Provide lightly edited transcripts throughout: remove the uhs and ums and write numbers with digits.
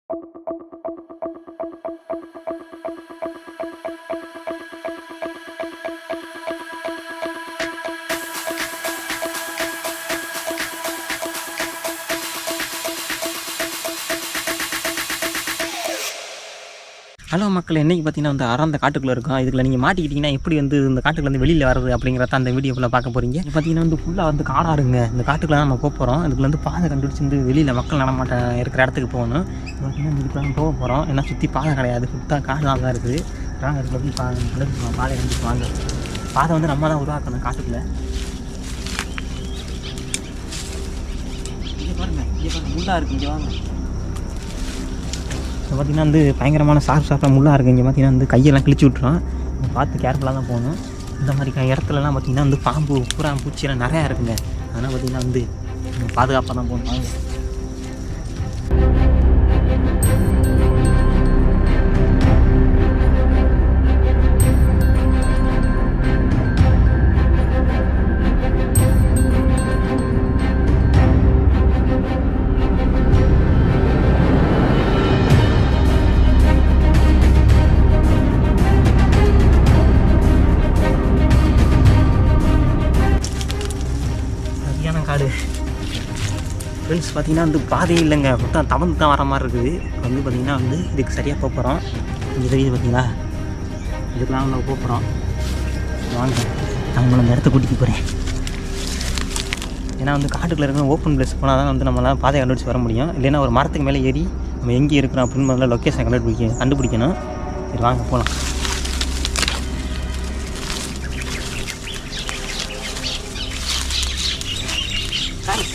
Hello மக்கள், இன்றைக்கி பார்த்தீங்கன்னா வந்து அறந்த காட்டுக்குள்ளே இருக்கும். இதுக்குள்ள நீங்கள் மாட்டிக்கிட்டிங்கன்னா எப்படி வந்து இந்த காட்டுக்குள்ளே வெளியில் வர்றது அப்படிங்கிறத அந்த வீடியோக்குள்ளே பார்க்க போகிறீங்க. பார்த்தீங்கன்னா வந்து ஃபுல்லாக வந்து காடாருங்க. இந்த காட்டுக்குள்ளே நம்ம போக போகிறோம். இதுக்குள்ள வந்து பாதை கண்டுபிடிச்சி வந்து வெளியில் மக்கள் நடமாட்டம் இருக்கிற இடத்துக்கு போகணும். பார்த்தீங்கன்னா இதுக்கு போக போகிறோம். ஏன்னா சுற்றி பாதை கிடையாது, சுத்தம் காடு தான் இருக்குது. அதுக்குள்ள வந்து பாதை கண்டுபிடிச்சி வாங்க. பாதை வந்து நம்ம தான் உருவாக்கணும் காட்டுக்குள்ளே. இங்கே பாருங்கள் முள்ளாக இருக்குது. இங்கே வாங்க. இப்போ பார்த்திங்கன்னா வந்து பயங்கரமான சாப்பிட்டா முள்ளாக இருக்குது. இங்கே பார்த்திங்கன்னா வந்து கையெல்லாம் கிழிச்சு விட்றோம். பார்த்து கேர்ஃபுல்லாக தான் போகணும். இந்த மாதிரி இடத்துலலாம் பார்த்திங்கன்னா வந்து பாம்பு பூச்சியெல்லாம் நிறையா இருக்குங்க. அதனால் பார்த்திங்கன்னா வந்து பாதுகாப்பாக தான் போகணும். காடு ஃப்ரெண்ட்ஸ், பார்த்திங்கன்னா வந்து பாதையே இல்லைங்க. மொத்தம் தவந்து தான் வர மாதிரி இருக்குது. வந்து பார்த்திங்கன்னா வந்து இதுக்கு சரியாக போக போகிறோம். இங்கே தெரியுது பார்த்திங்களா, இதுக்கெலாம் நம்ம போக போகிறோம். வாங்க, நான் உங்களை அந்த இடத்த கூட்டிகிட்டு போகிறேன். ஏன்னா வந்து காட்டுக்குள்ளே இருக்கிற ஓப்பன் பிளேஸ் போனால் தான் வந்து நம்மளால் பாதையை கண்டுபிடிச்சி வர முடியும். இல்லைன்னா ஒரு மரத்துக்கு மேலே ஏறி நம்ம எங்கே இருக்கிறோம் அப்படின்னு முதல்ல லொக்கேஷன் கண்டுபிடிக்கணும். சரி வாங்க போகலாம்.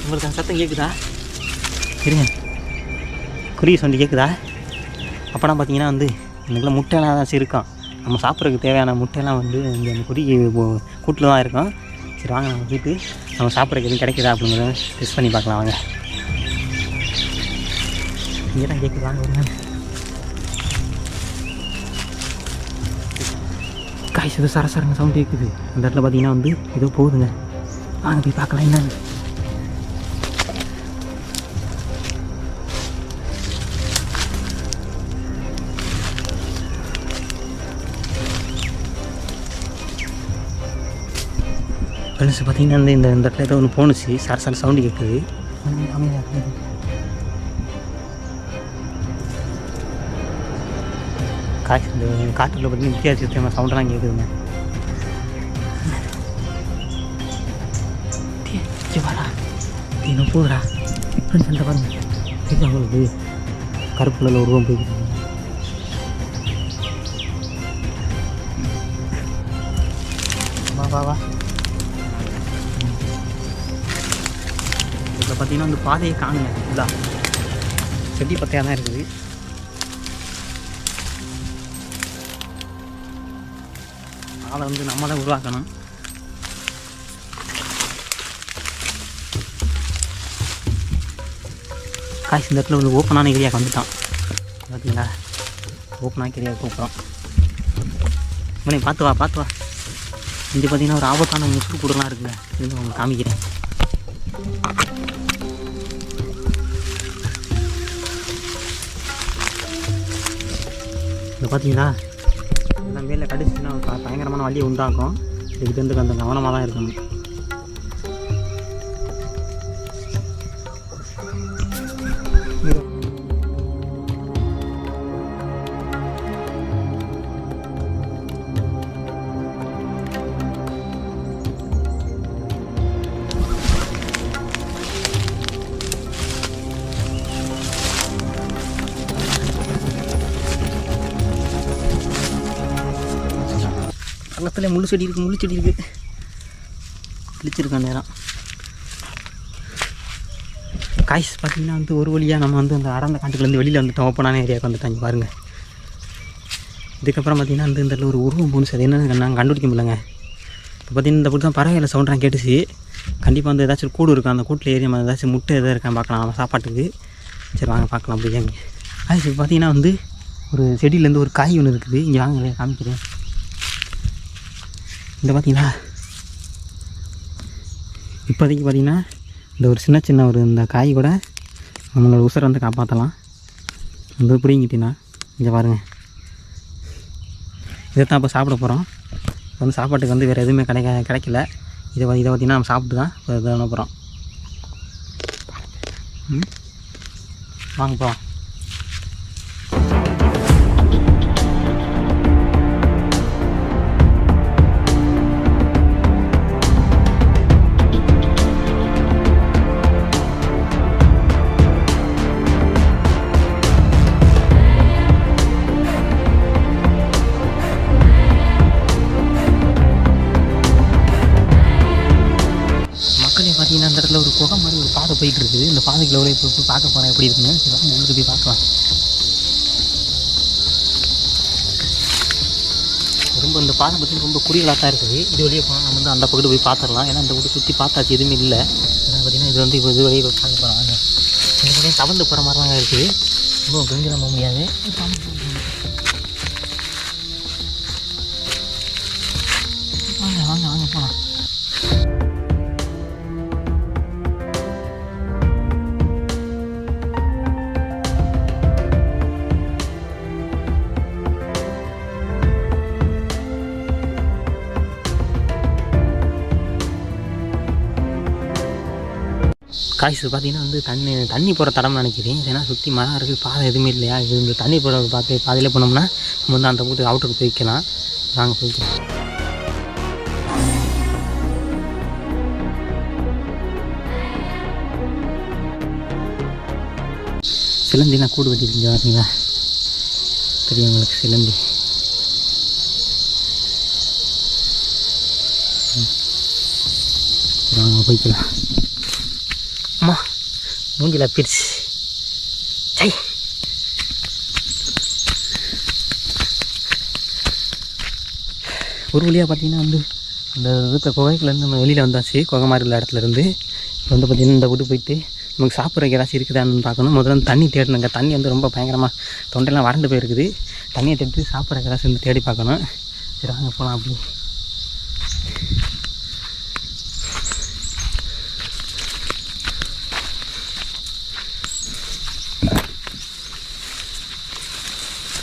உங்களுக்கு சத்தம் கேட்குதா? இருங்க, குருவி சவுண்டு கேட்குதா? அப்போனா பார்த்தீங்கன்னா வந்து எனக்குலாம் முட்டையெல்லாம் தான் இருக்கான். நம்ம சாப்பிட்றதுக்கு தேவையான முட்டையெல்லாம் வந்து இந்த குருவி கூட்டில் தான் இருக்கும். சரி வாங்க, நம்ம போய்ட்டு நம்ம சாப்பிட்றதுக்கு எதுவும் கிடைக்குதா அப்படிங்கிறத டெஸ்ட் பண்ணி பார்க்கலாம். வாங்க, இங்கே தான் கேட்குது. வாங்க வருங்க. காய்ச்சி ஏதோ சரசரங்க சவுண்டு கேட்குது. அந்த இடத்துல பார்த்தீங்கன்னா வந்து ஏதோ போகுதுங்க. வாங்க போய் பார்க்கலாம் என்னன்னு. ஃப்ரெண்ட்ஸ், பார்த்திங்கன்னா வந்து இந்த இடத்துல ஏதோ ஒன்று போணுச்சு. சர சவுண்டு கேட்குது. இந்த காட்டுக்குள்ளே பார்த்திங்கன்னா வித்தியாசமான சவுண்டெல்லாம் கேட்குதுங்க. வாடா இன்னும் போகுதுடா. ஃப்ரெண்ட்ஸ், அந்த பாருங்க தெரியும் அவங்களுக்கு கருப்புல உருவம் போய்க்குது. வா வா வா. இதில் பார்த்தீங்கன்னா வந்து பாதையை காணுங்க. ஃபுல்லாக செடி பத்தையாக தான் இருக்குது. அதை வந்து நம்ம தான் உருவாக்கணும். காய்ச்சி இந்த இடத்துல வந்து ஓப்பனான ஏரியாவுக்கு வந்துட்டான். பார்த்தீங்களா, ஓப்பனான ஏரியாவுக்கு போகிறோம். இவனை பார்த்து வா பார்த்து வா. இங்கே பார்த்தீங்கன்னா ஒரு ஆபத்தான முசுக்கு கூடலாம் இருக்குங்க. இது உங்களுக்கு காமிக்கிறேன். இதை பார்த்தீங்களா, எல்லாம் மேலே கடிச்சுன்னா பயங்கரமான வலியை உண்டாக்கும். இதுக்கு வந்து கொஞ்சம் கவனமாக தான் இருக்கணும். பக்கத்தில் முள்ளு செடி இருக்குது. கிழிச்சிருக்கான் நேரம். காய்ஸ் பார்த்திங்கன்னா வந்து ஒரு வழியாக நம்ம வந்து அந்த அடர்ந்த காட்டுக்குலேருந்து வெளியில் வந்துட்டோம். ஓப்பனான ஏரியாவுக்கு வந்துட்டாங்க பாருங்கள். இதுக்கப்புறம் பார்த்திங்கன்னா வந்து இந்த ஒரு உருவம் போணுச்சு. அது என்னன்னு நாங்கள் கண்டுபிடிக்க முடியலங்க. இப்போ பார்த்திங்கன்னா இந்த போட்டு தான் பறவைகளை சவுண்டாக கேட்டுச்சு. கண்டிப்பாக வந்து ஏதாச்சும் கூடு இருக்கும். அந்த கூட்டில் ஏரியா ஏதாச்சும் முட்டை எதாவது இருக்கான்னு பார்க்கலாம் நம்ம சாப்பாட்டுக்கு. சரி வாங்க பார்க்கலாம். அப்படியாங்க காய்ஸ் பார்த்திங்கன்னா வந்து ஒரு செடியிலேருந்து ஒரு காய் ஒன்று இருக்குது. இங்கே வாங்க காமிக்கிறேன். இந்த பார்த்தீங்களா, இப்போதைக்கு பார்த்திங்கன்னா இந்த ஒரு சின்ன ஒரு இந்த காய் கூட நம்மளோட உசுரை வந்து காப்பாற்றலாம். வந்து பிடிங்கிட்டீங்கன்னா இங்கே பாருங்கள், இதை தான் இப்போ சாப்பிட போகிறோம். வந்து சாப்பாட்டுக்கு வந்து வேறு எதுவுமே கிடைக்கல. இதை பார்த்திங்கன்னா நம்ம சாப்பிட்டு தான் இப்போ இதை பண்ண போகிறோம். வாங்க போகிறோம். பார்த்தீங்கன்னா அந்த இடத்துல ஒரு குகை மாதிரி ஒரு பாதை போயிட்டு இருக்குது. இந்த பாதைக்குள்ள ஒரு இப்போ போய் பார்க்க போகிறேன் எப்படி இருக்குன்னு. சரி உள்ளுக்கு போய் பார்க்கலாம். ரொம்ப இந்த பாதை பார்த்தீங்கன்னா ரொம்ப குறுகலாக தான் இருக்குது. இது வழியே போனால் நம்ம வந்து அந்த பக்கத்து போய் பார்த்துடலாம். ஏன்னா அந்த பக்கம் சுற்றி பார்த்தாச்சு எதுவுமே இல்லை. ஏன்னா பார்த்தீங்கன்னா இது வந்து இப்போ இது வழியே போய் பார்க்க போகிறோம். அங்கே பார்த்தீங்கன்னா தவந்து போகிற மாதிரி தான் இருக்குது. ரொம்ப கொஞ்சம் நம்ப முடியாது. வாங்க வாங்க வாங்க போகலாம். காய்ஸ் பார்த்தீங்கன்னா வந்து தண்ணி போகிற தடம்னு நினைக்கிறேன். ஏன்னா சுற்றி மரம் இருக்குது, பாதை எதுவுமே இல்லையா. இது இந்த தண்ணி போகிற பாதையிலே போனோம்னா நம்ம வந்து அந்த போட்டு அவுட்டுக்கு போய்க்கலாம். நாங்கள் போய்க்கலாம். சிலந்திலாம் கூடு கட்டி செஞ்சு வரீங்களா தெரியும் உங்களுக்கு? சிலந்தி நாங்கள் போய்க்கலாம். அம்மா மூஞ்சில் பிரிச்சு சை. ஒரு வழியாக பார்த்தீங்கன்னா வந்து அந்த இருக்க குகைக்குலேருந்து நம்ம வெளியில் வந்தாச்சு. குகை மாதிரி உள்ள இடத்துலேருந்து இப்போ வந்து பார்த்திங்கன்னா இந்த வீட்டு போயிட்டு நமக்கு சாப்பிட்றதுக்கு ஏதாச்சும் இருக்குதான்னு பார்க்கணும். முதல்ல வந்து தண்ணி தேடணுங்க. தண்ணி வந்து ரொம்ப பயங்கரமாக தொண்டையெல்லாம் வறண்டு போயிருக்குது. தண்ணியை தேடிட்டு சாப்பிட்றதுக்கு ஏதாச்சும் வந்து தேடி பார்க்கணும். சரி வாங்க போகலாம். அப்படி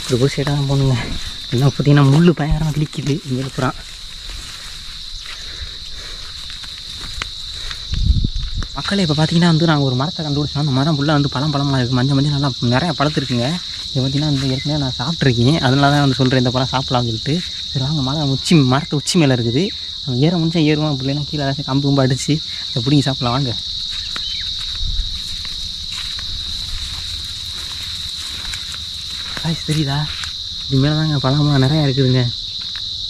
இப்படி ஒரு சைடாக தான் போகணுங்க. என்ன பார்த்தீங்கன்னா முள் பயங்கரமாக கிளிக்குது இங்கே இருக்கிறான். மக்களே இப்போ பார்த்தீங்கன்னா வந்து நாங்கள் ஒரு மரத்தை கண்டுபிடிச்சோம். அந்த மரம் ஃபுல்லாக வந்து பழமாக இருக்குது. மஞ்சள் நல்லா நிறையா பழத்துருக்குங்க. இது பார்த்தீங்கன்னா வந்து ஏற்கனவே நான் சாப்பிட்ருக்கேன். அதனால தான் வந்து சொல்கிறேன் இந்த பழம் சாப்பிட்லாம்னு சொல்லிட்டு. சரி வாங்க, மரத்தை உச்சி மேலே இருக்குது. நம்ம ஏற முடிஞ்சா ஏறுவோம். அப்படின்னா கீழே ஏதாச்சும் கம்பு அடித்து அதை பிடிங்கி சாப்பிட்லாம். வாங்க. காய்ஸ் தெரியுதா? இது மேலே தாங்க பழமாக நிறையா இருக்குதுங்க.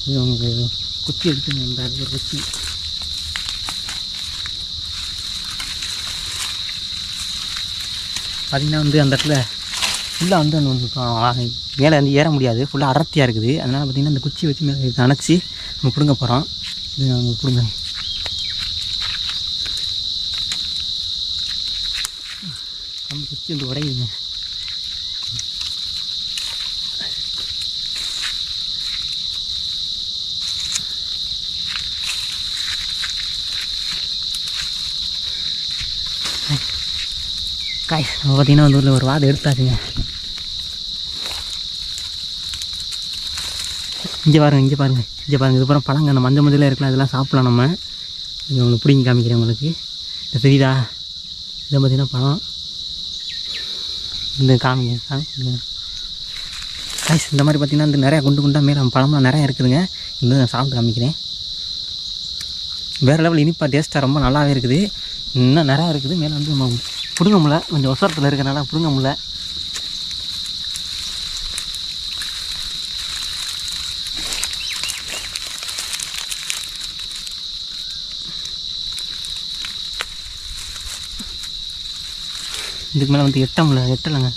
இது உங்களுக்கு குச்சி எடுத்துங்க. இந்த ஒரு குச்சி பார்த்திங்கன்னா வந்து அந்த இடத்துல ஃபுல்லாக வந்து அந்த மேலே வந்து ஏற முடியாது. ஃபுல்லாக அடர்த்தியாக இருக்குது. அதனால் பார்த்திங்கன்னா அந்த குச்சி வச்சு மேலே அணைச்சி நம்ம பிடுங்க போகிறோம். இது அவங்க பிடுங்க. நம்ம குச்சி வந்து உடையுதுங்க. காய் நம்ம பார்த்திங்கன்னா வந்து ஒரு வாதை எடுத்தாச்சுங்க. இங்கே பாருங்கள். இதுக்கப்புறம் பழங்க அந்த மஞ்சள் இருக்கலாம். இதெல்லாம் சாப்பிடலாம் நம்ம. இது உங்களுக்கு பிடிங்கி காமிக்கிறேன் உங்களுக்கு. இது தெரியுதா? இதை பார்த்திங்கன்னா பழம் இந்த காமிங்க. காய்ஸ் இந்த மாதிரி பார்த்திங்கன்னா வந்து நிறையா குண்டாக மேலே பழம்லாம் நிறையா இருக்குதுங்க. இந்த நான் சாப்பிட்டு காமிக்கிறேன். வேறு லெவல் இனிப்பாக டேஸ்ட்டாக ரொம்ப நல்லாவே இருக்குது. இன்னும் நிறையா இருக்குது. மேலே வந்து நம்ம பிடுங்க முடியல. கொஞ்சம் ஒசரத்தில் இருக்கிறனால பிடுங்க முடியல. இதுக்கு மேலே வந்து எட்டலைங்க.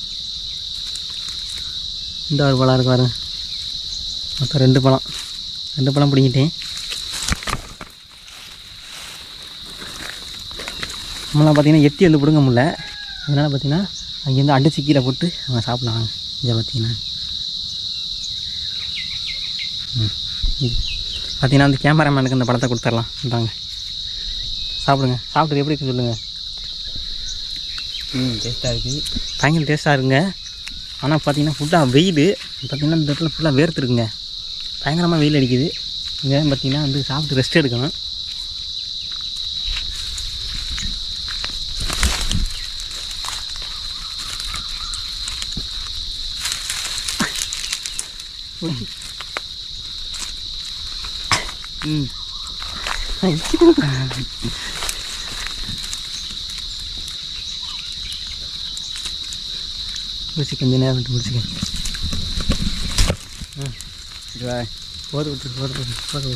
இந்த ஒரு பழம் இருக்கு பாருங்க. மொத்தம் 2 பழம் பிடிங்கிட்டேன். நம்மளாம் பார்த்திங்கன்னா எட்டி வந்து பிடுங்க முடியல. அதனால் பார்த்திங்கன்னா அங்கேருந்து அடிச்சு கீழே போட்டு அவங்க சாப்பிடலாம். இதை பார்த்திங்கன்னா பார்த்திங்கன்னா அந்த கேமராமேனுக்கு அந்த பழத்தை கொடுத்துடலாம். இந்தாங்க சாப்பிடுங்க. சாப்பிட்டு எப்படி இருக்குன்னு சொல்லுங்கள். டேஸ்ட்டாக இருக்குது. பயங்கர டேஸ்ட்டாக இருக்குங்க. ஆனால் பார்த்தீங்கன்னா ஃபுல்லாக வெயில். பார்த்திங்கன்னா இந்த இடத்துல ஃபுல்லாக வேர்த்துருக்குங்க, பயங்கரமாக வெயில் அடிக்குது. இங்கே பார்த்திங்கன்னா வந்து சாப்பிட்டு ரெஸ்ட் எடுக்கணும். முடிச்சு கொஞ்சம் நேரம் விட்டு முடிச்சுக்கேன். போது விட்டு போது.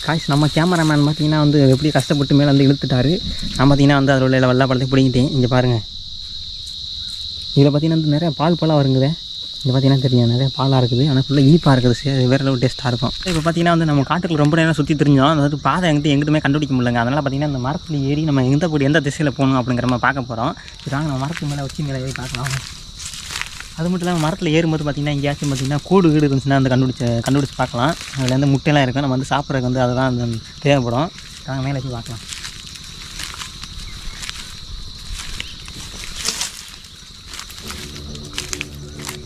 காய்ஸ் நம்ம கேமராமேன் பார்த்தீங்கன்னா வந்து எப்படி கஷ்டப்பட்டு மேலே வந்து இழுத்துட்டாரு. நான் பார்த்தீங்கன்னா வந்து அதில் உள்ள வெள்ளை பழத்தை பிடிங்கிட்டேன். இங்கே பாருங்கள், இதில் பார்த்தீங்கன்னா வந்து நிறையா பாலாக வருங்குதே. இங்கே பார்த்தீங்கன்னா தெரியும் நிறைய பாலாக இருக்குது, ஆனால் ஃபுல்லாக இனிப்பாக இருக்குது, வேறு அளவு டேஸ்ட்டாக இருக்கும். இப்போ பார்த்தீங்கன்னா வந்து நம்ம காட்டுக்குள்ள ரொம்ப நேரம் சுற்றி தெரிஞ்சோம். அதாவது பாதை எங்கிட்டுமே கண்டுபிடிக்க முடியலங்க. அதனால் பார்த்தீங்கன்னா இந்த மரத்தில் ஏறி நம்ம எந்த திசையில் போகணும் அப்படிங்கிற மாதிரி பார்க்க போகிறோம். இதாங்க நம்ம மரத்துக்கு மேலே வச்சு மேலே ஏறி பார்க்கலாம். அது மட்டும் இல்லாமல் மரத்தில் ஏறும்போது பார்த்திங்கன்னா எங்கேயாச்சும் பார்த்திங்கன்னா கூடு வீடு இருந்துச்சுன்னா அந்த கண்டுபிடிச்சி பார்க்கலாம். அதில் வந்து முட்டையெல்லாம் இருக்கும், நம்ம வந்து சாப்பிட்றதுக்கு வந்து அதெல்லாம் அந்த தேவைப்படும். நாங்கள் மேலே வச்சு பார்க்கலாம்.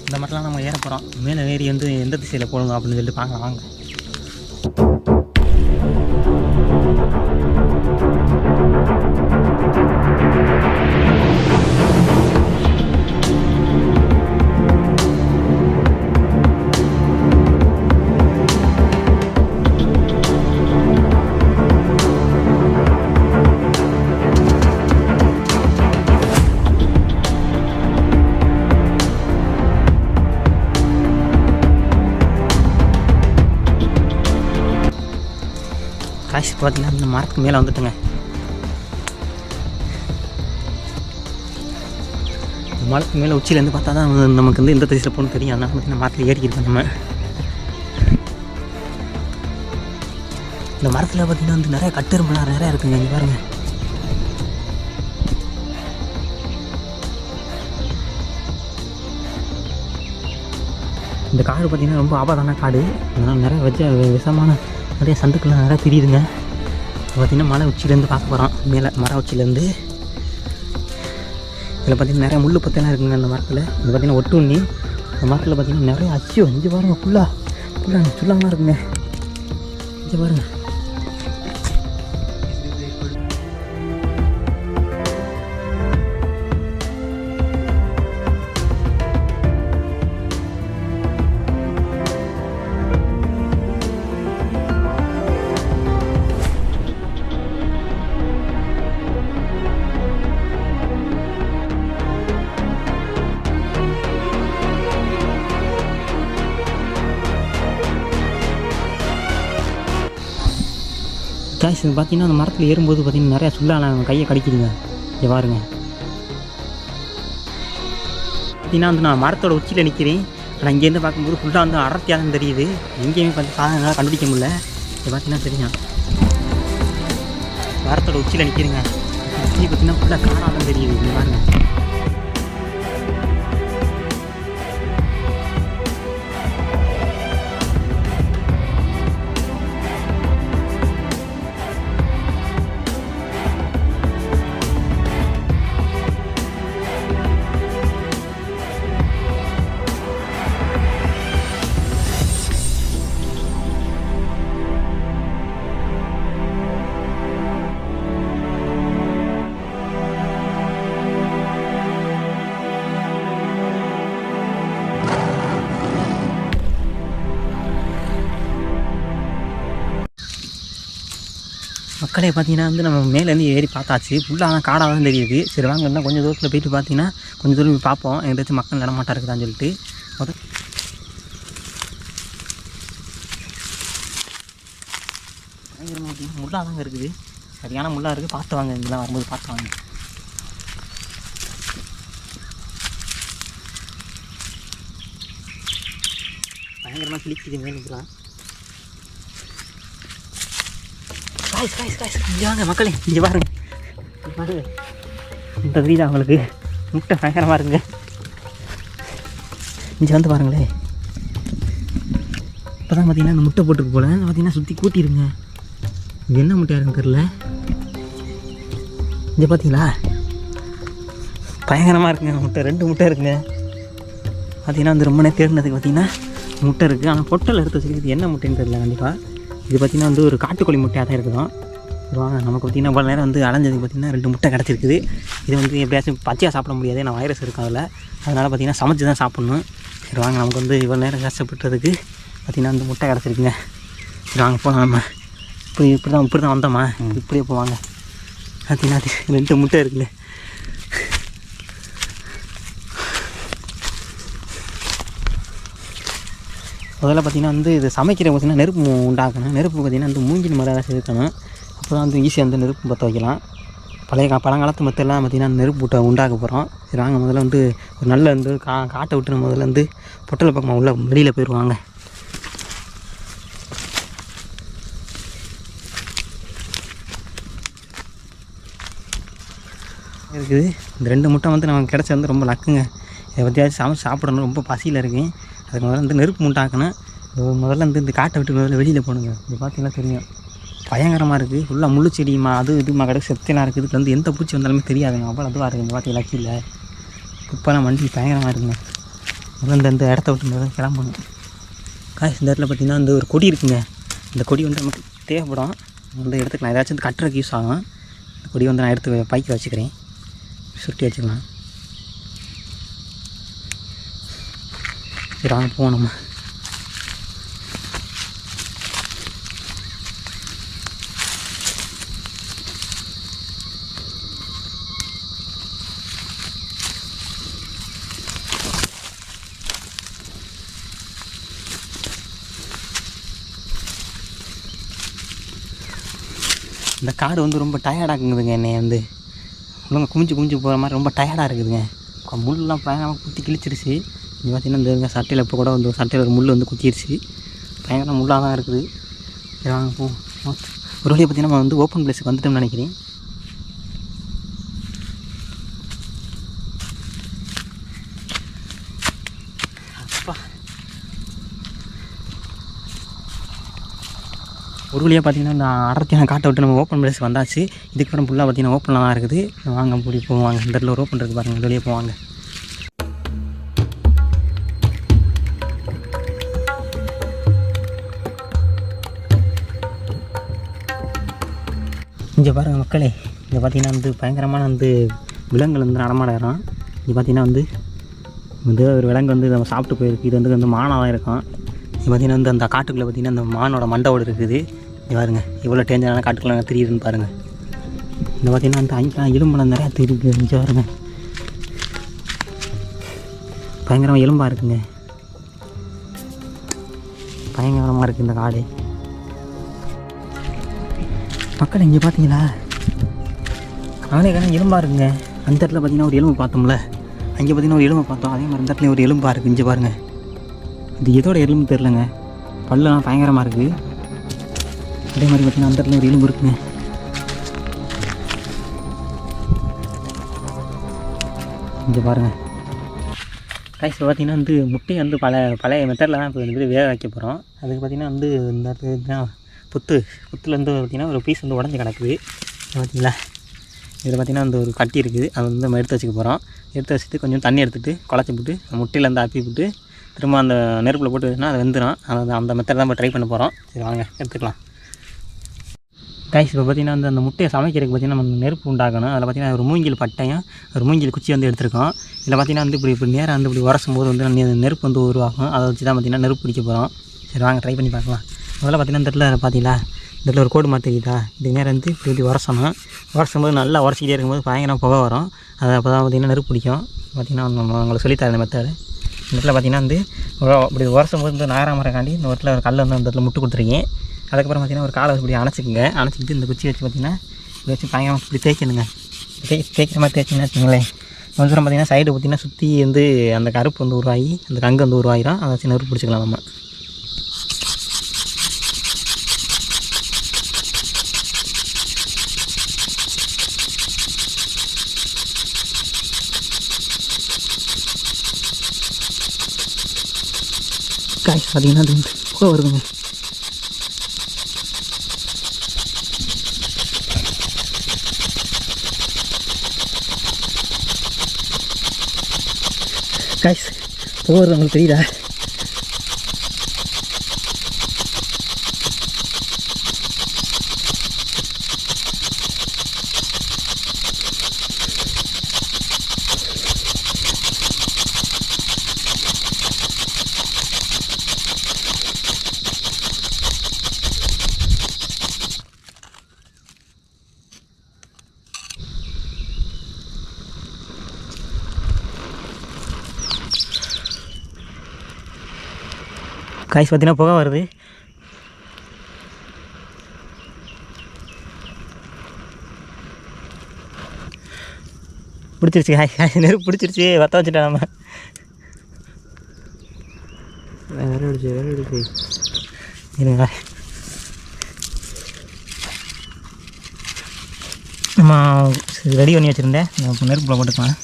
இந்த மாதிரிலாம் நம்ம ஏற போகிறோம். மேலே ஏறி வந்து எந்த திசையில் போகணும் அப்படின்னு சொல்லிட்டு பார்க்கலாம் வாங்க. காய்ச்சி பார்த்தீங்கன்னா இந்த மரத்துக்கு மேலே வந்துட்டுங்க. மரத்துக்கு மேலே உச்சியிலேருந்து பார்த்தா தான் நமக்கு வந்து எந்த திசையில் போகணும்னு தெரியும். அதனால் பார்த்தீங்கன்னா மரத்தில் ஏறிக்கிருக்கோம் நம்ம. இந்த மரத்தில் பார்த்தீங்கன்னா வந்து நிறைய கட்டெரும்புலாம் நிறையா இருக்குங்க. இங்கே பாருங்கள், இந்த காடு பார்த்திங்கன்னா ரொம்ப ஆபத்தான காடு. அதனால் நிறைய விஷமான நிறைய சந்துக்கெல்லாம் நிறையா தெரியுதுங்க. பார்த்திங்கன்னா மலை உச்சியிலேருந்து பார்க்க போகிறோம். மேலே மர உச்சியிலேருந்து இதில் பார்த்திங்கன்னா நிறையா முள் பத்தெல்லாம் இருக்குங்க. அந்த மரத்தில் இது பார்த்திங்கன்னா ஒட்டுண்ணி. இந்த மரத்தில் பார்த்திங்கன்னா நிறைய அச்சியோ இங்கே பாருங்கள், ஃபுல்லாக சுல்லாமல் இருக்குங்க. இங்கே பாருங்கள், காய்ஸ் இது பார்த்திங்கன்னா அந்த மரத்தில் ஏறும்போது பார்த்திங்கன்னா நிறையா சுல்லான கையை கடிக்குதுங்க. இங்கே பாருங்க, பார்த்திங்கன்னா வந்து நான் மரத்தோட உச்சியில் நிற்கிறேன். ஆனால் இங்கேருந்து பார்க்கும்போது ஃபுல்லாக வந்து அடர்த்தியாக தான் தெரியுது. எங்கேயுமே பார்த்து சாதனை கண்டுபிடிக்க முடியல. இது பார்த்திங்கன்னா தெரியும், மரத்தோட உச்சியில் நிற்கிறேங்க. உச்சி பார்த்திங்கன்னா ஃபுல்லாக காணாக தான் தெரியுது. இங்கே பாருங்கள், மக்களே பார்த்தீங்கன்னா வந்து நம்ம மேலேருந்து ஏறி பார்த்தாச்சு. ஃபுல்லாக தான் காடாக தான் தெரியுது. சரி வாங்க இருந்தால் கொஞ்சம் தூரத்தில் போயிட்டு பார்த்தீங்கன்னா கொஞ்சம் தூரம் போய் பார்ப்போம், எங்கேயாச்சும் மக்கள் நடமாட்டம் இருக்குதான்னு சொல்லிட்டு. பயங்கரமாக முள்ளாக தாங்க இருக்குது, சரியான முள்ளாக இருக்குது. பார்த்து வாங்க, இதெல்லாம் வரும்போது பார்த்து வாங்க. பயங்கரமாக கிளிக்குது மேலுக்குலாம். இங்கே வாங்க மக்களே, இங்கே பாருங்க, இந்த தெரியுதா அவங்களுக்கு முட்டை பயங்கரமாக இருக்குங்க. இங்கே வந்து பாருங்களே, இப்போ தான் பார்த்தீங்கன்னா இந்த முட்டை போட்டுருக்கு போல். பார்த்தீங்கன்னா சுற்றி கூட்டிடுங்க. இங்கே என்ன முட்டையாக இருக்குன்னு தெரில. இங்கே பார்த்தீங்களா, பயங்கரமாக இருக்குங்க முட்டை. 2 முட்டை இருக்குங்க. பார்த்திங்கன்னா வந்து ரொம்ப நேரம் தேடினதுக்கு பார்த்திங்கன்னா முட்டை இருக்குது. ஆனால் பொட்டல் எடுத்து வச்சுருக்கு. என்ன முட்டைன்னு தெரியல கண்டிப்பாக. இது பார்த்திங்கன்னா வந்து ஒரு காட்டுக்கோழி முட்டையாக தான் இருக்குதும். வாங்க நமக்கு பார்த்திங்கன்னா இவ்வளோ நேரம் வந்து அலைஞ்சதுக்கு பார்த்திங்கன்னா 2 முட்டை கிடச்சிருக்குது. இது வந்து எப்படியாச்சும் பச்சையாக சாப்பிட முடியாது, ஏன்னா வைரஸ் இருக்கும் அதில். அதனால் பார்த்திங்கன்னா சமைச்சு தான் சாப்பிட்ணும். சரி வாங்க, நமக்கு வந்து இவ்வளோ நேரம் கஷ்டப்பட்டதுக்கு பார்த்திங்கன்னா அந்த முட்டை கிடச்சிருக்குங்க. சரி வாங்க போகலாம். நம்ம இப்படி தான் வந்தோமா, இப்படியே போவாங்க. பார்த்திங்கன்னா 2 முட்டை இருக்குங்க. முதல்ல பார்த்திங்கன்னா வந்து இது சமைக்கிற பார்த்திங்கன்னா நெருப்பு உண்டாக்கணும். நெருப்பு பார்த்திங்கன்னா வந்து மூங்கில் மரம் சேர்க்கணும். அப்போ தான் வந்து ஈஸியாக வந்து நெருப்பு பற்ற வைக்கலாம். பழங்காலத்து மற்றெல்லாம் பார்த்திங்கன்னா நெருப்பு உண்டாக்க போகிறோம். சரி வாங்க, முதல்ல வந்து ஒரு நல்ல வந்து காட்டை விட்டு முதல்ல வந்து பொட்டலை பக்கமாக உள்ள வெளியில் போயிடுவாங்க. இருக்குது இந்த 2 முட்டை வந்து நமக்கு கிடச்சி வந்து ரொம்ப லக்குங்க. இதை பற்றியாச்சும் சமைச்சு சாப்பிடணும். ரொம்ப பசியில் இருக்கேன். அதுக்கு முதல்ல வந்து நெருப்பு உண்டாக்கணும். முதல்ல வந்து இந்த காட்டை விட்டு முதல்ல வெளியில் போகணுங்க. இது பார்த்தீங்கன்னா தெரியும், பயங்கரமாக இருக்குது. ஃபுல்லாக முள்ளு செடியுமா அது இதுமா கிடக்கு செப்டெல்லாம் இருக்குது. இதுக்கு வந்து எந்த பூச்சி வந்தாலுமே தெரியாதுங்க. அவ்வளோ அதுவாக இருக்குது. பார்த்தீங்களா கீழே குப்பெல்லாம் வண்டி பயங்கரமாக இருக்குங்க. முதல்ல இந்த இடத்த விட்டு முதல்ல கிளம்பணும். இந்த இடத்துல பார்த்திங்கன்னா வந்து ஒரு கொடி இருக்குங்க. இந்த கொடி வந்து நமக்கு தேவைப்படும். வந்து எடுத்துக்கலாம், ஏதாச்சும் வந்து கட்டுறதுக்கு யூஸ் ஆகும். இந்த கொடி வந்து நான் எடுத்து பைக்கு வச்சுக்கிறேன், சுட்டி வச்சுக்கலாம். சரி வாங்க போவோம் நம்ம. இந்த காடு வந்து ரொம்ப டயர்டாகுதுங்க. என்னை வந்து ஒழுங்காக குமிஞ்சு போகிற மாதிரி ரொம்ப டயர்டாக இருக்குதுங்க. முள்ளெலாம் பயங்கரமாக குத்தி கிழிச்சிருச்சு. இங்கே பார்த்தீங்கன்னா இந்த சட்டையில் இப்போ கூட வந்து சட்டையில் ஒரு முள் வந்து குத்திடுச்சு. பயங்கர முள்ளாக தான் இருக்குது. வாங்க போ. ஒரு வழியை பார்த்திங்கன்னா நம்ம வந்து ஓப்பன் பிளேஸுக்கு வந்துட்டோம்னு நினைக்கிறேன். அப்பா ஒரு வழியாக பார்த்திங்கன்னா இந்த அடர்த்தியான காட்டை விட்டு நம்ம ஓப்பன் பிளேஸ் வந்தாச்சு. இதுக்கப்புறம் ஃபுல்லாக பார்த்திங்கன்னா ஓப்பனில் தான் இருக்குது. வாங்க அப்படி போவாங்க. இந்த இடத்துல ஒரு ஓப்பன் இருக்குது பாருங்கள், இந்த வழியாக போவாங்க. இங்கே பாருங்கள் மக்களே, இங்கே பார்த்திங்கன்னா வந்து பயங்கரமான வந்து விலங்குகள் வந்து நடமாடுறோம். இங்கே பார்த்திங்கன்னா வந்து வந்து ஒரு விலங்கு வந்து நம்ம சாப்பிட்டு போயிருக்கு. இது வந்து மானாக தான் இருக்கும். இது பார்த்திங்கன்னா வந்து அந்த காட்டுக்குள்ளே பார்த்திங்கன்னா அந்த மானோட மண்டவோடு இருக்குது. இது பாருங்கள் இவ்வளோ டேஞ்சரான காட்டுக்குள்ளே தெரியுதுன்னு பாருங்கள். இந்த பார்த்திங்கன்னா வந்து அங்கெல்லாம் எலும்புலாம் நிறையா தெரியுது. இங்கே பாருங்க, பயங்கரமாக எலும்பாக இருக்குங்க. பயங்கரமாக இருக்குது இந்த காடு. மக்கள் இங்கே பார்த்தீங்களா, காலைக்கான எலும்பாக இருக்குங்க. அந்த இடத்துல பார்த்திங்கன்னா ஒரு எலும்பு பார்த்தோம்ல, அங்கே பார்த்திங்கன்னா ஒரு எலும்பை பார்த்தோம். அதே மாதிரி இந்த இடத்துல ஒரு எலும்பாக இருக்குது. இங்கே பாருங்கள், இது எதோட எலும்பு தெரிலங்க. பல்லெல்லாம் பயங்கரமாக இருக்குது. அதே மாதிரி பார்த்திங்கன்னா அந்த இடத்துல ஒரு எலும்பு இருக்குங்க. இங்கே பாருங்கள் கைஸ், பார்த்திங்கன்னா வந்து முட்டையை வந்து பழைய மெத்தடில் தான் இப்போ வந்து வேக வைக்க போகிறோம். அதுக்கு பார்த்திங்கன்னா வந்து இந்த இடத்துல தான் புத்துலேருந்து பார்த்திங்கன்னா ஒரு பீஸ் வந்து உடஞ்சி கிடக்குது. பார்த்திங்களா, இதில் பார்த்திங்கன்னா அந்த ஒரு கட்டி இருக்குது. அதை வந்து நம்ம எடுத்து வச்சுக்க போகிறோம். எடுத்து வச்சுட்டு கொஞ்சம் தண்ணி எடுத்துகிட்டு குழச்சி போட்டு முட்டையிலேருந்து ஆப்பி விட்டு திரும்ப அந்த நெருப்பில் போட்டு வச்சுன்னா அது வெந்துடும். அந்த மெத்தட் தான் நம்ம ட்ரை பண்ண போகிறோம். சரி வாங்க எடுத்துக்கலாம். கைஸ், இப்போ பார்த்திங்கன்னா வந்து அந்த முட்டையை சமைக்கிறதுக்கு பார்த்திங்கன்னா நம்ம நெருப்பு உண்டாக்கணும். அதில் பார்த்திங்கன்னா ஒரு மூங்கில் பட்டையும் ஒரு மூங்கில் குச்சி வந்து எடுத்துருக்கோம். இதில் பார்த்திங்கன்னா வந்து இப்படி நேராக வந்து இப்படி உரசும் போது வந்து நெருப்பு வந்து உருவாகும். அதை வச்சு தான் பார்த்திங்கன்னா நெருப்பு பிடிக்க போகிறோம். சரி வாங்க ட்ரை பண்ணி பார்க்கலாம். முதல்ல பார்த்திங்கன்னா இந்த இடத்துல பார்த்தீங்களா, இந்த இடத்துல ஒரு கோடு மாதிரி தெரியுதா, இது நேரம் வந்து இப்படி உரசணும். உரசும் போது நல்லா உரசிக்கிட்டே இருக்கும்போது பயங்கரம் புகை வரும். அது அப்போ தான் பார்த்திங்கன்னா நெருப்பு பிடிக்கும். பார்த்திங்கன்னா உங்களுக்கு சொல்லித்தரேன் இந்த மெத்தடு. இந்த இடத்துல பார்த்திங்கன்னா வந்து இப்படி உரசும் போது இந்த நாராமரக்காண்டி இந்த இடத்துல ஒரு கல் வந்து அந்த இடத்துல முட்டு கொடுத்துருக்கேன். அதுக்கப்புறம் பார்த்திங்கன்னா ஒரு காலை இப்படி அணைச்சிக்கிட்டு இந்த குச்சி வச்சு பார்த்திங்கன்னா இதை வச்சு பயங்கரமாக இப்படி தேய்க்கணுங்க. தேய்க்கிற மாதிரி தேய்ச்சிங்கன்னா வச்சுங்களேன், கொஞ்சம் தூரம் பார்த்திங்கன்னா சைடு பார்த்திங்கன்னா சுற்றி வந்து அந்த கருப்பு வந்து உருவாகி அந்த கங்கு வந்து உருவாகிடும். அதை வச்சு நெருப்பு பிடிச்சிக்கலாம் நம்ம. காய்ஸ் பார்த்திங்கன்னா அது வந்து புகை வருதுங்க. காய்ஸ் போகிறது உங்களுக்கு தெரியல. காய்ஸ் பார்த்தீங்கன்னா புகை வருது. பிடிச்சிருச்சு காய்ஸ், நெருப்பு பிடிச்சிருச்சு. வற்ற வச்சுட்டேன் நம்ம. விரடிச்சு இருங்க. நம்ம ரெடி பண்ணி வச்சுருந்தேன். இப்போ நெருப்பில் போட்டுக்கலாம்.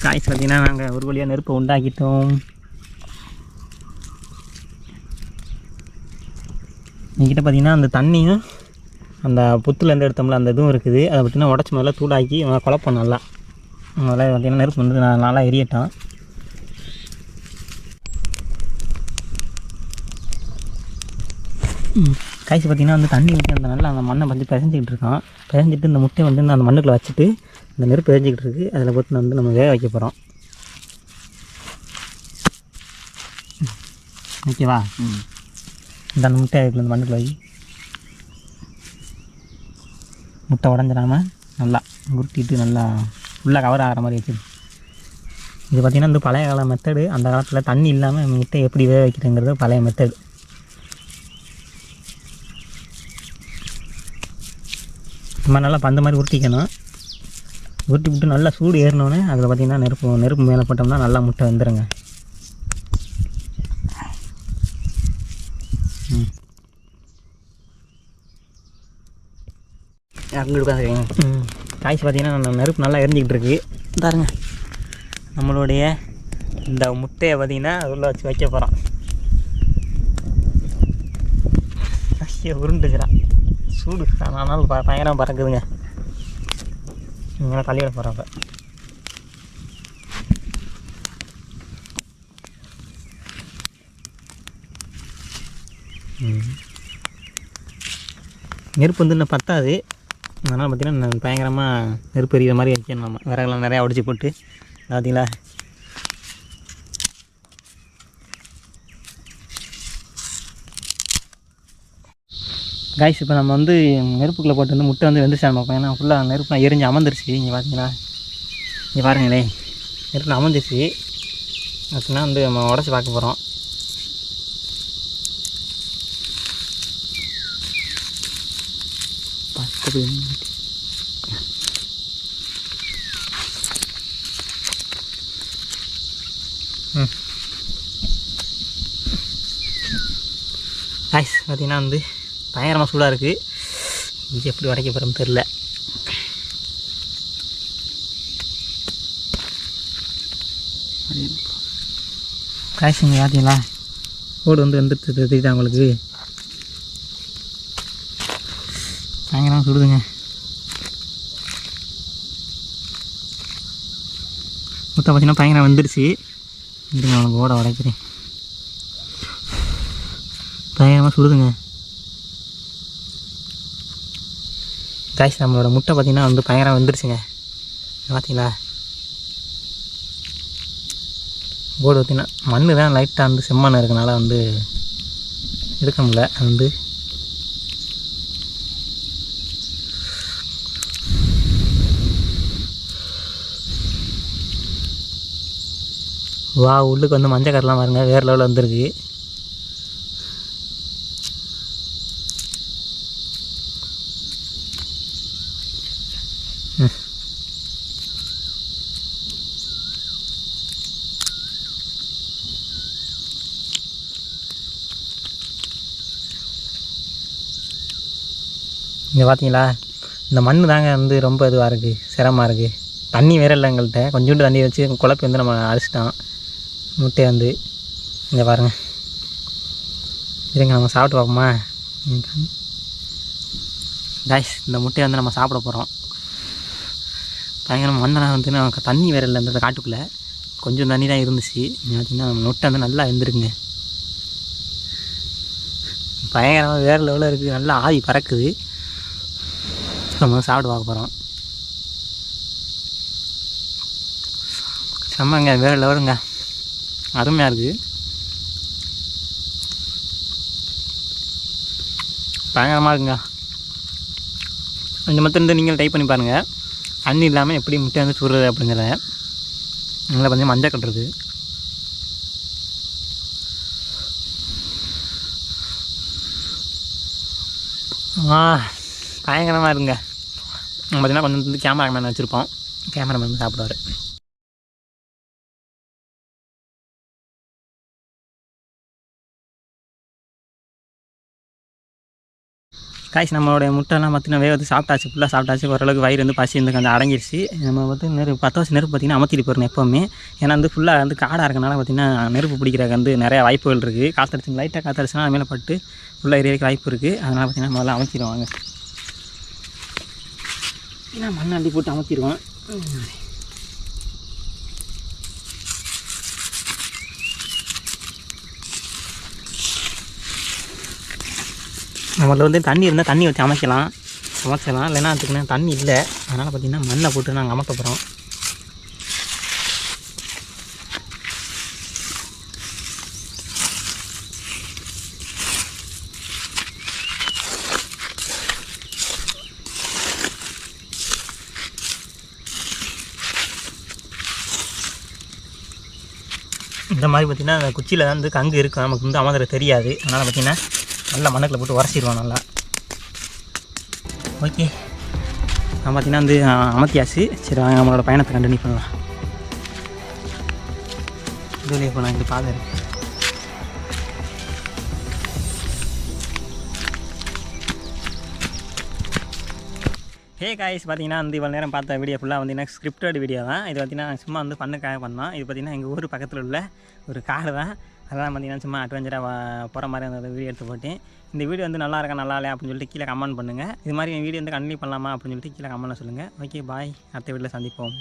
காய்ஸ் பார்த்தீங்கன்னா நாங்கள் ஒரு வழியாக நெருப்பை உண்டாக்கிட்டோம். என்கிட்ட பார்த்தீங்கன்னா அந்த தண்ணியும் அந்த புத்துலேருந்து எடுத்தோம்ல அந்த இதுவும் இருக்குது. அதை பார்த்திங்கன்னா உடச்சி முதல்ல தூளாக்கி குழப்பம் நல்லா. முதல்ல பார்த்திங்கன்னா நெருப்பு வந்து நல்லா எரியட்டான். காய்ச்சி பார்த்திங்கன்னா வந்து தண்ணி ஊற்றி அந்த நல்லா அந்த மண்ணை வந்து பிசைஞ்சிக்கிட்டு இருக்கான். பிசைஞ்சிட்டு இந்த முட்டையை வந்து அந்த மண்ணுக்குள்ளே வச்சுட்டு இந்த நெருப்பு எரிஞ்சிக்கிட்டு இருக்குது. அதில் போட்டு வந்து நம்ம வேக வைக்க போகிறோம். ஓகேவா? இந்த அந்த முட்டை இதுக்குள்ள இந்த மண்ணுக்குள்ளே வை. முட்டை உடஞ்சிடாமல் நல்லா உருட்டிட்டு நல்லா ஃபுல்லாக கவர் ஆகிற மாதிரி வச்சுது. இது பார்த்திங்கன்னா இந்த பழைய கால மெத்தடு. அந்த காலத்தில் தண்ணி இல்லாமல் முட்டை எப்படி வேக வைக்கிறதுங்கிறது பழைய மெத்தடு. நம்ம நல்லா பந்த மாதிரி உருட்டிக்கணும். உருட்டி விட்டு நல்லா சூடு ஏறினோன்னே அதில் பார்த்திங்கன்னா நெருப்பு மேலே போட்டோம்னா நல்லா முட்டை வந்துடுங்க. அங்கே உட்காந்துருக்கீங்க. காய்ச்சி பார்த்திங்கன்னா நெருப்பு நல்லா எரிஞ்சிக்கிட்டு இருக்குது. பாருங்க நம்மளுடைய இந்த முட்டையை பார்த்திங்கன்னா உள்ளே வச்சு வைக்க போகிறோம். ஐயோ உருண்டுச்சுடா, சூடு ஆனாலும் பயங்கரம் பறக்குதுங்க. இங்கே தள்ளிவிட போகிறப்ப நெருப்பு வந்து இன்னும் பத்தாது. அதனால் பார்த்திங்கன்னா பயங்கரமாக நெருப்பு எரிகிற மாதிரி வைக்கணும். நம்ம விறகுலாம் நிறையா உடச்சி போட்டு பார்த்தீங்களா. காய்ஸ் இப்போ நம்ம வந்து நெருப்புக்குள்ளே போட்டு வந்து முட்டை வந்து வெந்துருச்சு நம்ம. ஏன்னா ஃபுல்லாக நெருப்புலாம் எரிஞ்சு அமர்ந்துருச்சு. இங்கே பார்த்தீங்களா, இங்கே பாருங்களே நெருப்பில் அமர்ந்துருச்சு. அப்படின்னா வந்து நம்ம உடச்சி பார்க்க போகிறோம். காய்ஸ் பார்த்தீங்கன்னா வந்து பயங்கரமாக சூடாக இருக்குது. இது எப்படி உடைக்க போகிறோம்னு தெரில. காய்ஸ் இங்கே பார்த்தீங்களா ஓடு வந்து வந்துட்டு தெரியுதா உங்களுக்கு? பயங்கரமாக சுடுதுங்க. முட்டை பார்த்தீங்கன்னா பயங்கரம் வந்துடுச்சு. இருங்க அவனுக்கு ஓட உடைக்கிறேன். பயங்கரமாக சுடுதுங்க. காய்ஸ் நம்மளோட முட்டை பார்த்திங்கன்னா வந்து பயங்கரம் வந்துடுச்சுங்க. பார்த்தீங்களா போர்டு பார்த்திங்கன்னா மண் தான் லைட்டாக வந்து செம்மண் இருக்கனால வந்து எடுக்க முடியல. அது வந்து வா உள்ளுக்கு வந்து மஞ்சள் கரெலாம் பாருங்க வேறு லெவலில் வந்துருக்கு. இங்கே பார்த்தீங்களா இந்த மண் தாங்க வந்து ரொம்ப இதுவாக இருக்குது, சிரமமாக இருக்குது. தண்ணி வேறு இல்லை எங்கள்கிட்ட. கொஞ்சோண்டு தண்ணி வச்சு குழப்பி வந்து நம்ம அடிச்சிட்டோம் முட்டையை வந்து. இங்கே பாருங்கள், இருங்க நம்ம சாப்பிட்டு பார்ப்போமா? காய்ஸ் இந்த முட்டையை வந்து நம்ம சாப்பிட போகிறோம். பயங்கரமாக மண்ணெல்லாம் வந்து நமக்கு தண்ணி வேறு இல்லை அந்த காட்டுக்குள்ளே, கொஞ்சம் தண்ணி தான் இருந்துச்சு. பார்த்திங்கன்னா நொட்டை வந்து நல்லா இருந்துருக்குங்க, பயங்கரமாக வேறு லெவலில் இருக்குது, நல்லா ஆவி பறக்குது. நம்ம சாப்பிட்டு பார்க்க போகிறோம். செம்மங்க, வேறு லெவலுங்க, அருமையாக இருக்குது, பயங்கரமாக இருக்குங்க. இந்த மெத்தட் நீங்கள் ட்ரை பண்ணி பாருங்கள். தண்ணி இல்லாமல் எப்படி முட்டை வந்து சுடுறது அப்படிங்கிறத. நல்லா பார்த்தீங்கன்னா மஞ்சள் கட்டுறது, பயங்கரமாக இருக்குங்க. பார்த்திங்கன்னா கொஞ்சம் வந்து கேமராமேன் வச்சுருப்போம், கேமராமேன் வந்து சாப்பிடுவார். காய்ச்சி நம்மளுடைய முட்டைலாம் பார்த்திங்கன்னா வேக வந்து சாப்பிட்டாச்சு, ஃபுல்லாக சாப்பிட்டாச்சு. ஓரளவுக்கு வயிறு வந்து பசி வந்து கொஞ்சம் அடங்கிடுச்சு. நம்ம வந்து நெருப்பு 10 வருஷம் நெருப்பு பார்த்திங்கன்னா அமர்த்திட்டு போயிடணும் எப்போவுமே. ஏன்னா வந்து ஃபுல்லாக வந்து காடாக இருக்கனால பார்த்திங்கன்னா நெருப்பு பிடிக்கிறதுக்கு வந்து நிறையா வாய்ப்புகள் இருக்குது. காற்றடிச்சு லைட்டாக காற்றடிச்சுனா அது மேலே பட்டு ஃபுல்லாக எரியறதுக்கு வாய்ப்பு இருக்குது. அதனால் பார்த்திங்கன்னா முதல்ல அமர்த்திடுவாங்க. ஏன்னா மண் அள்ளி போட்டு அமர்த்திடுவோம். நம்மள வந்து தண்ணி இருந்தால் தண்ணி வச்சு அமைச்சிடலாம், இல்லைன்னா அதுக்குன்னா தண்ணி இல்லை. அதனால் பார்த்திங்கன்னா மண்ணை போட்டு நாங்கள் அமர்த்த போகிறோம். இந்த மாதிரி பார்த்திங்கன்னா அந்த குச்சியில் வந்து கங்கு இருக்கும், நமக்கு வந்து அமர்ந்துட தெரியாது. அதனால் பார்த்திங்கன்னா நல்லா மண்ணுக்குள்ள போட்டு உரசிடுவோம் நல்லா. ஓகே, நான் பார்த்திங்கன்னா வந்து அமர்த்தியாச்சு. சரி வாங்க நம்மளோட பயணத்தை கண்டினியூ பண்ணலாம். இதுலேயே போனால் இங்கே பாதை இருக்குது. ஹே காய்ஸ், பார்த்திங்கன்னா வந்து இவ்வளோ நேரம் பார்த்த வீடியோ ஃபுல்லாக வந்து எனக்கு ஸ்கிரிப்டட் வீடியோ தான். இது பார்த்திங்கன்னா சும்மா வந்து பண்ணுக்காக பண்ணோம். இது பார்த்திங்கன்னா எங்கள் ஊர் பக்கத்தில் உள்ள ஒரு காடு தான். அதெல்லாம் பார்த்திங்கன்னா சும்மா அட்வென்ச்சராக போகிற மாதிரி அந்த வீடியோ எடுத்து போட்டேன். இந்த வீடியோ வந்து நல்லா இருக்கா நல்லா இல்லையா அப்படின்னு சொல்லிட்டு கீழே கமெண்ட் பண்ணுங்கள். இது மாதிரி வீடியோ வந்து கண்டினியூ பண்ணலாமா அப்படின்னு சொல்லிட்டு கீழே கமெண்ட்டில் சொல்லுங்கள். ஓகே பாய், அடுத்த வீடியோவில் சந்திப்போம்.